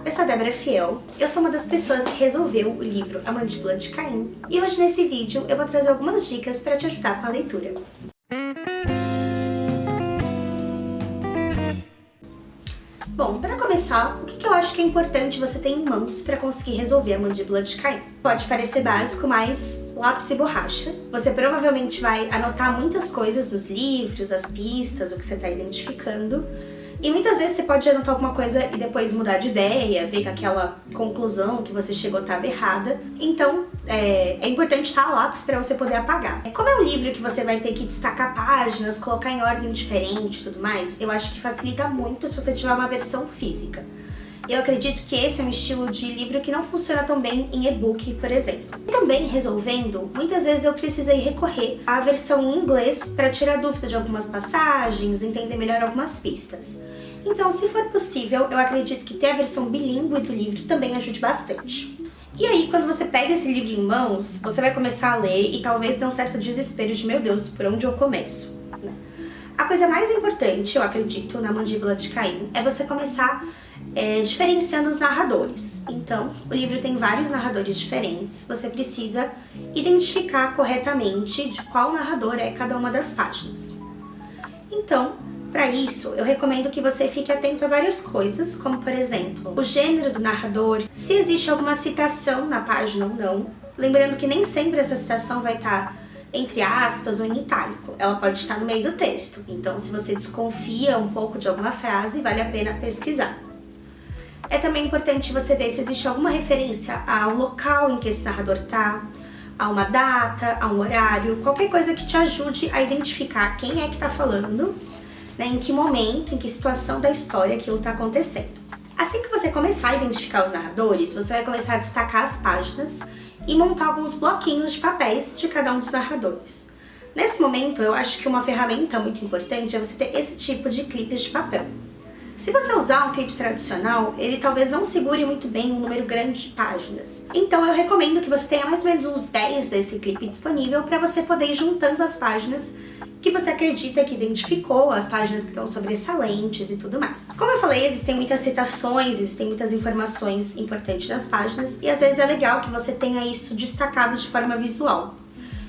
eu sou a Débora Fiel, eu sou uma das pessoas que resolveu o livro A Mandíbula de Caim, e hoje nesse vídeo eu vou trazer algumas dicas para te ajudar com a leitura. Bom, para começar, o que eu acho que é importante você ter em mãos para conseguir resolver a Mandíbula de Caim? Pode parecer básico, mas lápis e borracha. Você provavelmente vai anotar muitas coisas dos livros, as pistas, o que você está identificando. E muitas vezes você pode anotar alguma coisa e depois mudar de ideia, ver que aquela conclusão que você chegou estava errada. Então, é importante estar a lápis para você poder apagar. Como é um livro que você vai ter que destacar páginas, colocar em ordem diferente e tudo mais, eu acho que facilita muito se você tiver uma versão física. Eu acredito que esse é um estilo de livro que não funciona tão bem em e-book, por exemplo. E também, resolvendo, muitas vezes eu precisei recorrer à versão em inglês para tirar dúvida de algumas passagens, entender melhor algumas pistas. Então, se for possível, eu acredito que ter a versão bilíngue do livro também ajude bastante. E aí, quando você pega esse livro em mãos, você vai começar a ler e talvez dê um certo desespero de, meu Deus, por onde eu começo? A coisa mais importante, eu acredito, na Mandíbula de Caim, é você começar diferenciando os narradores. Então, o livro tem vários narradores diferentes, você precisa identificar corretamente de qual narrador é cada uma das páginas. Então, para isso, eu recomendo que você fique atento a várias coisas, como por exemplo, o gênero do narrador, se existe alguma citação na página ou não, lembrando que nem sempre essa citação vai estar entre aspas ou em itálico, ela pode estar no meio do texto, então se você desconfia um pouco de alguma frase, vale a pena pesquisar. É também importante você ver se existe alguma referência ao local em que esse narrador está, a uma data, a um horário, qualquer coisa que te ajude a identificar quem é que está falando, em que momento, em que situação da história aquilo está acontecendo. Assim que você começar a identificar os narradores, você vai começar a destacar as páginas e montar alguns bloquinhos de papéis de cada um dos narradores. Nesse momento, eu acho que uma ferramenta muito importante é você ter esse tipo de clipes de papel. Se você usar um clipe tradicional, ele talvez não segure muito bem um número grande de páginas. Então eu recomendo que você tenha mais ou menos uns 10 desse clipe disponível para você poder ir juntando as páginas que você acredita que identificou, as páginas que estão sobressalentes e tudo mais. Como eu falei, existem muitas citações, existem muitas informações importantes nas páginas e às vezes é legal que você tenha isso destacado de forma visual.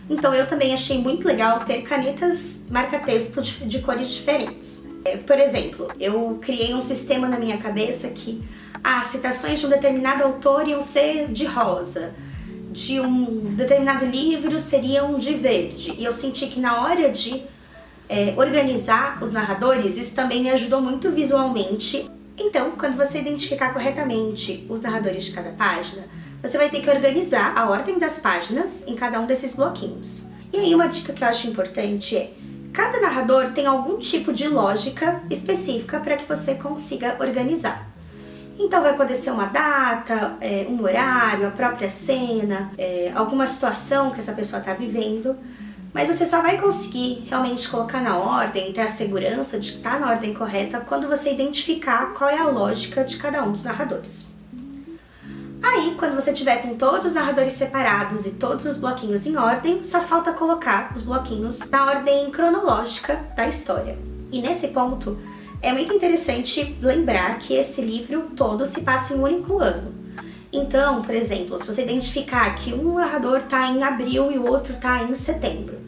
Então eu também achei muito legal ter canetas marca-texto de cores diferentes. Por exemplo, eu criei um sistema na minha cabeça que as citações de um determinado autor iam ser de rosa, de um determinado livro seriam de verde. E eu senti que na hora de organizar os narradores, isso também me ajudou muito visualmente. Então, quando você identificar corretamente os narradores de cada página, você vai ter que organizar a ordem das páginas em cada um desses bloquinhos. E aí uma dica que eu acho importante é: cada narrador tem algum tipo de lógica específica para que você consiga organizar. Então vai poder ser uma data, um horário, a própria cena, alguma situação que essa pessoa está vivendo, mas você só vai conseguir realmente colocar na ordem e ter a segurança de que está na ordem correta quando você identificar qual é a lógica de cada um dos narradores. Aí, quando você tiver com todos os narradores separados e todos os bloquinhos em ordem, só falta colocar os bloquinhos na ordem cronológica da história. E nesse ponto, é muito interessante lembrar que esse livro todo se passa em um único ano. Então, por exemplo, se você identificar que um narrador está em abril e o outro está em setembro,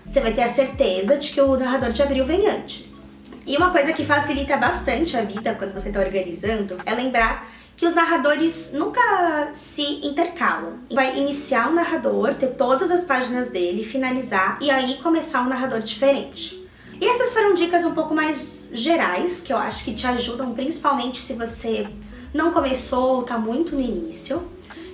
você vai ter a certeza de que o narrador de abril vem antes. E uma coisa que facilita bastante a vida quando você está organizando é lembrar que os narradores nunca se intercalam. Vai iniciar um narrador, ter todas as páginas dele, finalizar e aí começar um narrador diferente. E essas foram dicas um pouco mais gerais, que eu acho que te ajudam principalmente se você não começou ou está muito no início.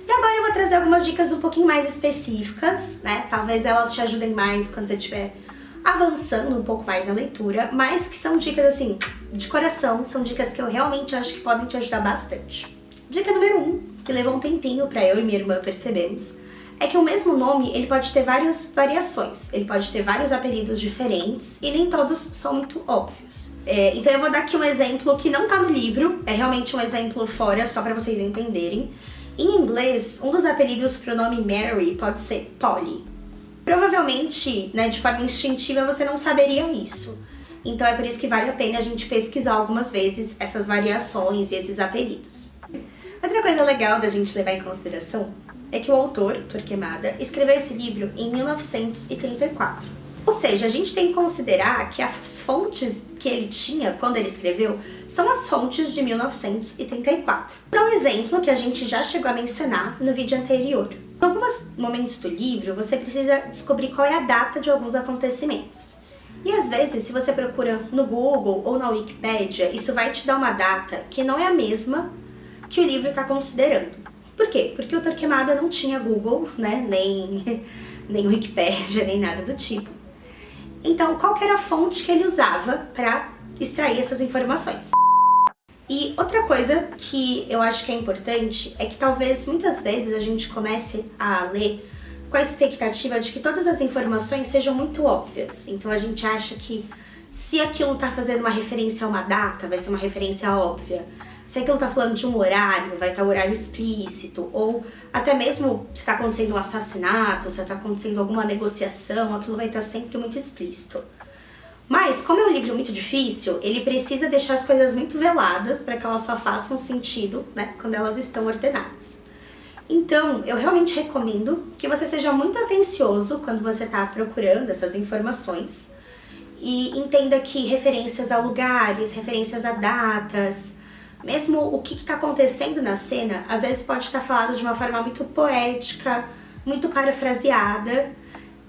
E agora eu vou trazer algumas dicas um pouquinho mais específicas, Talvez elas te ajudem mais quando você estiver avançando um pouco mais na leitura, mas que são dicas assim, de coração, são dicas que eu realmente acho que podem te ajudar bastante. Dica número 1, que levou um tempinho para eu e minha irmã percebermos, é que o mesmo nome ele pode ter várias variações, ele pode ter vários apelidos diferentes e nem todos são muito óbvios. Então eu vou dar aqui um exemplo que não tá no livro, é realmente um exemplo fora, só para vocês entenderem. Em inglês, um dos apelidos para o nome Mary pode ser Polly. Provavelmente, de forma instintiva, você não saberia isso. Então é por isso que vale a pena a gente pesquisar algumas vezes essas variações e esses apelidos. Outra coisa legal da gente levar em consideração é que o autor, Torquemada, escreveu esse livro em 1934. Ou seja, a gente tem que considerar que as fontes que ele tinha quando ele escreveu são as fontes de 1934. Dá um exemplo que a gente já chegou a mencionar no vídeo anterior. Em alguns momentos do livro, você precisa descobrir qual é a data de alguns acontecimentos. E às vezes, se você procura no Google ou na Wikipédia, isso vai te dar uma data que não é a mesma que o livro está considerando. Por quê? Porque o Torquemada não tinha Google, né? Nem Wikipédia, nem nada do tipo. Então, qual que era a fonte que ele usava para extrair essas informações? E outra coisa que eu acho que é importante é que talvez muitas vezes a gente comece a ler com a expectativa de que todas as informações sejam muito óbvias. Então a gente acha que se aquilo está fazendo uma referência a uma data, vai ser uma referência óbvia. Se aquilo está falando de um horário, vai estar o horário explícito. Ou até mesmo se está acontecendo um assassinato, se está acontecendo alguma negociação, aquilo vai estar sempre muito explícito. Mas, como é um livro muito difícil, ele precisa deixar as coisas muito veladas para que elas só façam sentido, né, quando elas estão ordenadas. Então, eu realmente recomendo que você seja muito atencioso quando você está procurando essas informações e entenda que referências a lugares, referências a datas, mesmo o que está acontecendo na cena, às vezes pode estar falado de uma forma muito poética, muito parafraseada,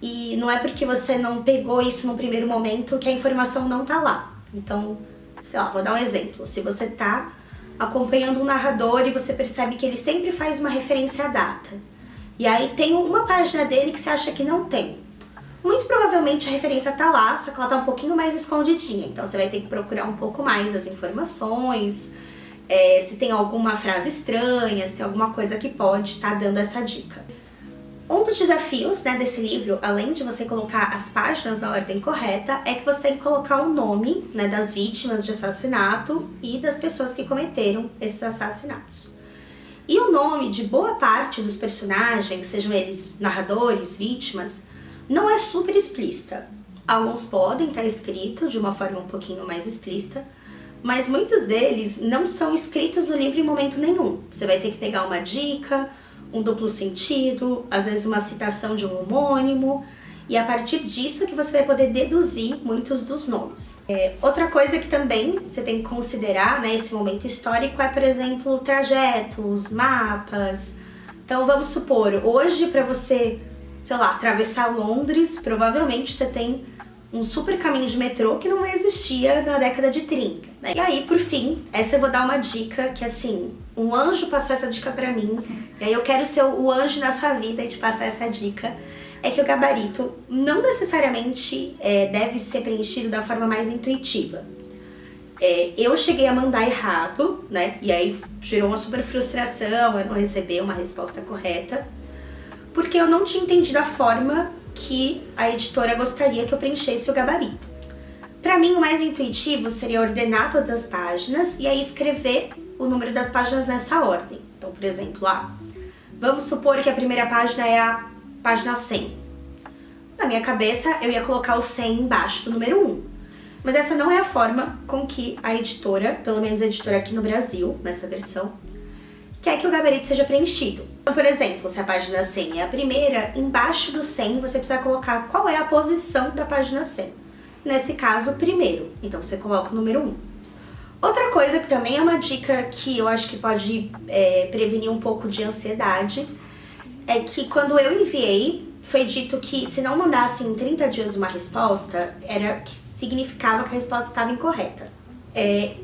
e não é porque você não pegou isso no primeiro momento que a informação não tá lá. Então, sei lá, vou dar um exemplo. Se você tá acompanhando um narrador e você percebe que ele sempre faz uma referência à data, e aí tem uma página dele que você acha que não tem, muito provavelmente a referência tá lá, só que ela tá um pouquinho mais escondidinha. Então você vai ter que procurar um pouco mais as informações, se tem alguma frase estranha, se tem alguma coisa que pode estar dando essa dica. Um dos desafios, né, desse livro, além de você colocar as páginas na ordem correta, é que você tem que colocar o nome, né, das vítimas de assassinato e das pessoas que cometeram esses assassinatos. E o nome de boa parte dos personagens, sejam eles narradores, vítimas, não é super explícita. Alguns podem estar escritos de uma forma um pouquinho mais explícita, mas muitos deles não são escritos no livro em momento nenhum. Você vai ter que pegar uma dica, um duplo sentido, às vezes uma citação de um homônimo, e a partir disso que você vai poder deduzir muitos dos nomes. Outra coisa que também você tem que considerar, né, esse momento histórico é, por exemplo, trajetos, mapas. Então vamos supor, hoje para você, sei lá, atravessar Londres, provavelmente você tem um super caminho de metrô que não existia na década de 30, né? E aí, por fim, essa eu vou dar uma dica que, assim, um anjo passou essa dica pra mim, e aí eu quero ser o anjo na sua vida e te passar essa dica, é que o gabarito não necessariamente deve ser preenchido da forma mais intuitiva. Eu cheguei a mandar errado, né? E aí gerou uma super frustração, eu não receber uma resposta correta, porque eu não tinha entendido a forma que a editora gostaria que eu preenchesse o gabarito. Para mim, o mais intuitivo seria ordenar todas as páginas e aí escrever o número das páginas nessa ordem. Então, por exemplo, vamos supor que a primeira página é a página 100. Na minha cabeça, eu ia colocar o 100 embaixo do número 1. Mas essa não é a forma com que a editora, pelo menos a editora aqui no Brasil, nessa versão, quer que o gabarito seja preenchido. Então, por exemplo, se a página 100 é a primeira, embaixo do 100 você precisa colocar qual é a posição da página 100. Nesse caso, primeiro. Então você coloca o número 1. Outra coisa que também é uma dica que eu acho que pode prevenir um pouco de ansiedade, é que quando eu enviei, foi dito que se não mandasse em 30 dias uma resposta, significava que a resposta estava incorreta.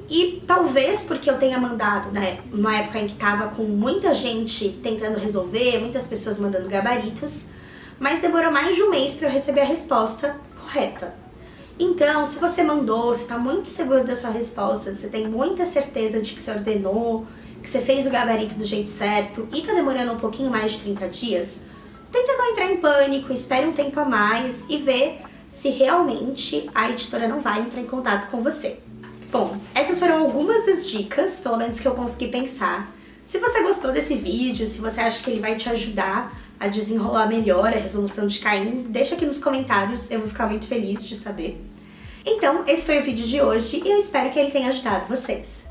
E talvez porque eu tenha mandado, né, numa época em que estava com muita gente tentando resolver, muitas pessoas mandando gabaritos, mas demorou mais de um mês para eu receber a resposta correta. Então, se você mandou, você está muito seguro da sua resposta, você tem muita certeza de que você ordenou, que você fez o gabarito do jeito certo e está demorando um pouquinho mais de 30 dias, tenta não entrar em pânico, espere um tempo a mais e vê se realmente a editora não vai entrar em contato com você. Bom, essas foram algumas das dicas, pelo menos que eu consegui pensar. Se você gostou desse vídeo, se você acha que ele vai te ajudar a desenrolar melhor a resolução de Caim, deixa aqui nos comentários, eu vou ficar muito feliz de saber. Então, esse foi o vídeo de hoje e eu espero que ele tenha ajudado vocês.